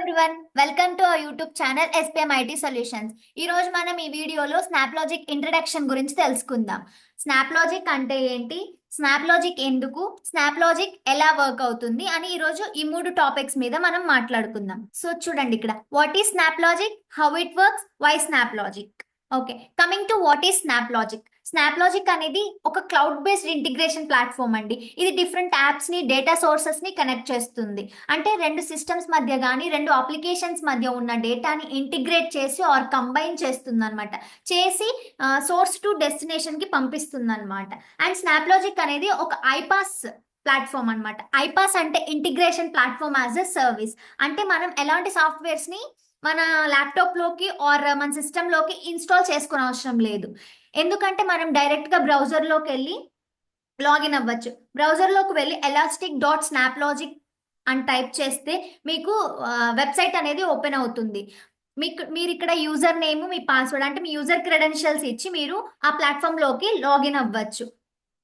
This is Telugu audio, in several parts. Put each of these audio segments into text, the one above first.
Everyone, welcome to our YouTube channel SPM IT solutions. ఈ రోజు మనం ఈ వీడియోలో స్నాప్ లాజిక్ ఇంట్రడక్షన్ గురించి తెలుసుకుందాం. స్నాప్ లాజిక్ అంటే ఏంటి, స్నాప్ లాజిక్ ఎందుకు, స్నాప్ లాజిక్ ఎలా వర్క్ అవుతుంది అని ఈ రోజు ఈ మూడు టాపిక్స్ మీద మనం మాట్లాడుకుందాం. సో చూడండి, ఇక్కడ what is SnapLogic, how it works, why SnapLogic. Okay, coming to what is SnapLogic. SnapLogic అనేది ఒక క్లౌడ్ బేస్డ్ ఇంటిగ్రేషన్ ప్లాట్ఫామ్ అండి. ఇది డిఫరెంట్ యాప్స్ ని, డేటా సోర్సెస్ ని కనెక్ట్ చేస్తుంది. అంటే రెండు సిస్టమ్స్ మధ్య కానీ రెండు అప్లికేషన్స్ మధ్య ఉన్న డేటాని ఇంటిగ్రేట్ చేసి ఆర్ కంబైన్ చేస్తుంది అనమాట. చేసి సోర్స్ టు డెస్టినేషన్ కి పంపిస్తుంది అనమాట. అండ్ స్నాప్ లాజిక్ అనేది ఒక ఐపాస్ ప్లాట్ఫామ్ అనమాట. ఐపాస్ అంటే integration platform as a service. అంటే మనం ఎలాంటి సాఫ్ట్వేర్స్ ని మన ల్యాప్టాప్ లోకి ఆర్ మన సిస్టమ్ లోకి ఇన్స్టాల్ చేసుకునే అవసరం లేదు. ఎందుకంటే మనం డైరెక్ట్ గా బ్రౌజర్ లోకి వెళ్ళి లాగిన్ అవ్వచ్చు. బ్రౌజర్ లోకి వెళ్ళి elastic.snaplagic అని టైప్ చేస్తే మీకు వెబ్సైట్ అనేది ఓపెన్ అవుతుంది. మీరు ఇక్కడ యూజర్ నేమ్, మీ పాస్వర్డ్ అంటే మీ యూజర్ క్రెడెన్షియల్స్ ఇచ్చి మీరు ఆ ప్లాట్ఫామ్ లోకి లాగిన్ అవ్వచ్చు.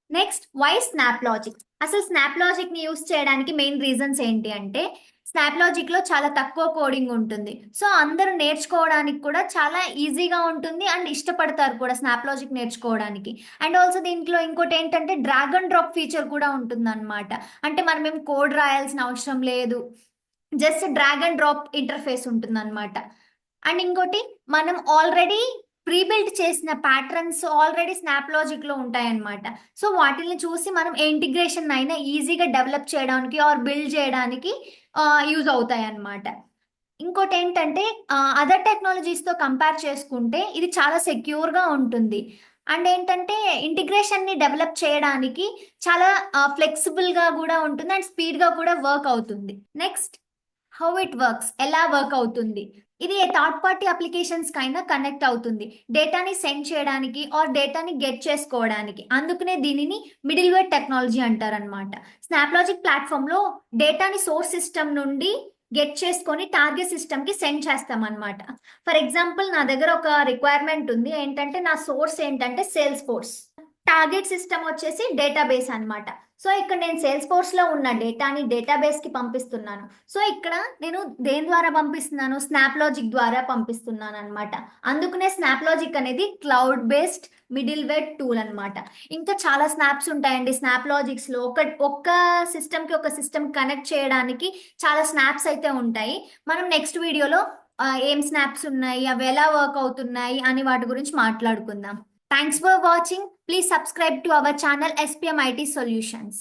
Next, why SnapLogic. అసలు స్నాప్ లాజిక్ ని యూస్ చేయడానికి మెయిన్ రీజన్స్ ఏంటి అంటే, స్నాప్ లాజిక్ లో చాలా తక్కువ కోడింగ్ ఉంటుంది. సో అందరూ నేర్చుకోవడానికి కూడా చాలా ఈజీగా ఉంటుంది అండ్ ఇష్టపడతారు కూడా స్నాప్ లాజిక్ నేర్చుకోవడానికి. అండ్ ఆల్సో దీంట్లో ఇంకోటి ఏంటంటే డ్రాగ్ అండ్ డ్రాప్ ఫీచర్ కూడా ఉంటుంది అనమాట. అంటే మనం ఏం కోడ్ రాయాల్సిన అవసరం లేదు, just drag and drop interface ఉంటుంది అనమాట. అండ్ ఇంకోటి, మనం ఆల్రెడీ ప్రీబిల్డ్ చేసిన ప్యాటర్న్స్ ఆల్రెడీ స్నాప్ లాజిక్ లో ఉంటాయన్నమాట. సో వాటిని చూసి మనం ఏ ఇంటిగ్రేషన్ అయినా ఈజీగా డెవలప్ చేయడానికి ఆర్ బిల్డ్ చేయడానికి యూజ్ అవుతాయి అన్నమాట. ఇంకోటి ఏంటంటే అదర్ టెక్నాలజీస్ తో కంపేర్ చేసుకుంటే ఇది చాలా సెక్యూర్ గా ఉంటుంది. అండ్ ఏంటంటే ఇంటిగ్రేషన్ ని డెవలప్ చేయడానికి చాలా ఫ్లెక్సిబుల్ గా కూడా ఉంటుంది అండ్ స్పీడ్ గా కూడా వర్క్ అవుతుంది. నెక్స్ట్, హౌ ఇట్ వర్క్స్, ఎలా వర్క్ అవుతుంది. ఇది థర్డ్ పార్టీ అప్లికేషన్స్ కైనా కనెక్ట్ అవుతుంది, డేటాని సెండ్ చేయడానికి ఆర్ డేటాని గెట్ చేసుకోవడానికి. అందుకనే దీనిని మిడిల్ వేర్ టెక్నాలజీ అంటారనమాట. స్నాప్ లాజిక్ ప్లాట్ఫామ్ లో డేటాని సోర్స్ సిస్టమ్ నుండి గెట్ చేసుకొని టార్గెట్ సిస్టమ్ కి సెండ్ చేస్తాం అనమాట. ఫర్ ఎగ్జాంపుల్, నా దగ్గర ఒక రిక్వైర్మెంట్ ఉంది. ఏంటంటే నా సోర్స్ ఏంటంటే సేల్స్ ఫోర్స్, టార్గెట్ సిస్టమ్ వచ్చేసి డేటాబేస్ అన్నమాట. సో ఇక్కడ నేను సేల్స్ ఫోర్స్ లో ఉన్న డేటాని డేటాబేస్ కి పంపిస్తున్నాను. సో ఇక్కడ నేను దేని ద్వారా పంపిస్తున్నాను, స్నాప్ లాజిక్ ద్వారా పంపిస్తున్నాను అనమాట. అందుకనే స్నాప్ లాజిక్ అనేది cloud based middleware tool అనమాట. ఇంకా చాలా స్నాప్స్ ఉంటాయండి స్నాప్ లాజిక్స్ లో. ఒక్క సిస్టమ్ కి ఒక సిస్టమ్ కనెక్ట్ చేయడానికి చాలా స్నాప్స్ అయితే ఉంటాయి. మనం నెక్స్ట్ వీడియోలో ఏం స్నాప్స్ ఉన్నాయి, అవి ఎలా వర్క్ అవుతున్నాయి అని వాటి గురించి మాట్లాడుకుందాం. Thanks for watching. Please subscribe to our channel SPM IT Solutions.